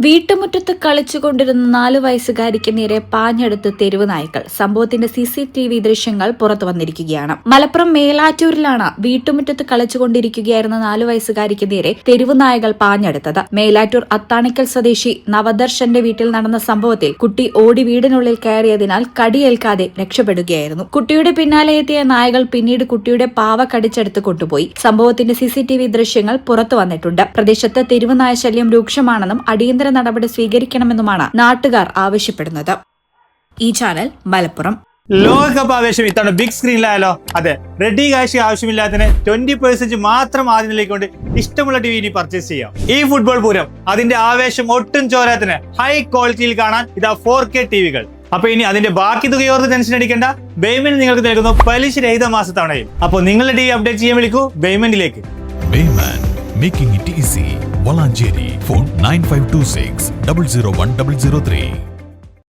വീട്ടുമുറ്റത്ത് കളിച്ചുകൊണ്ടിരുന്ന 4 വയസ്സുകാരിക്ക് നേരെ പാഞ്ഞെടുത്ത് തെരുവ് നായ്ക്കൾ. സംഭവത്തിന്റെ CCTV ദൃശ്യങ്ങൾ പുറത്തു വന്നിരിക്കുകയാണ്. മലപ്പുറം മേലാറ്റൂരിലാണ് വീട്ടുമുറ്റത്ത് കളിച്ചുകൊണ്ടിരിക്കുകയായിരുന്ന 4 വയസ്സുകാരിക്ക് നേരെ തെരുവ് നായകൾ പാഞ്ഞെടുത്തത്. മേലാറ്റൂർ അത്താണിക്കൽ സ്വദേശി നവദർശന്റെ വീട്ടിൽ നടന്ന സംഭവത്തിൽ കുട്ടി ഓടി വീടിനുള്ളിൽ കയറിയതിനാൽ കടിയേൽക്കാതെ രക്ഷപ്പെടുകയായിരുന്നു. കുട്ടിയുടെ പിന്നാലെ എത്തിയ നായകൾ പിന്നീട് കുട്ടിയുടെ പാവ കടിച്ചെടുത്ത് കൊണ്ടുപോയി. സംഭവത്തിന്റെ CCTV ദൃശ്യങ്ങൾ പുറത്തു വന്നിട്ടുണ്ട്. പ്രദേശത്ത് തെരുവ് നായ ശല്യം രൂക്ഷമാണെന്നും അടിയന്തര നടപടി സ്വീകരിക്കണമെന്നുമാണ് നാട്ടുകാർ ആവശ്യപ്പെടുന്നത്. ഈ ചാനൽ മലപ്പുറം. ലോകകപ്പ് ആവേശം ഇത്തവണ ബിഗ് സ്ക്രീനിലായാലോ? അതെ, റെഡി കാശ് ആവശ്യമില്ലാത്തതിന് 20% മാത്രം ആദ്യം നിലയ്ക്കൊണ്ട് ഇഷ്ടമുള്ള TV ഇനി പർച്ചേസ് ചെയ്യാം. ഈ ഫുട്ബോൾ പൂരം അതിന്റെ ആവേശം ഒട്ടും ചോരാത്തിന് ഹൈ ക്വാളിറ്റിയിൽ കാണാൻ ഇതാ 4K TVകൾ. അപ്പൊ ഇനി അതിന്റെ ബാക്കി തുകയോർത്ത് ടെൻഷൻ അടിക്കേണ്ട. ബേയ്മെന്റ് നിങ്ങൾക്ക് നൽകുന്നു പലിശരഹിത മാസത്തവണയിൽ. അപ്പോൾ നിങ്ങളുടെ TV അപ്ഡേറ്റ് ചെയ്യാൻ വിളിക്കൂ ബേയ്മെന്റിലേക്ക്. Making it easy. Valanjeri. Phone 9526 001 003.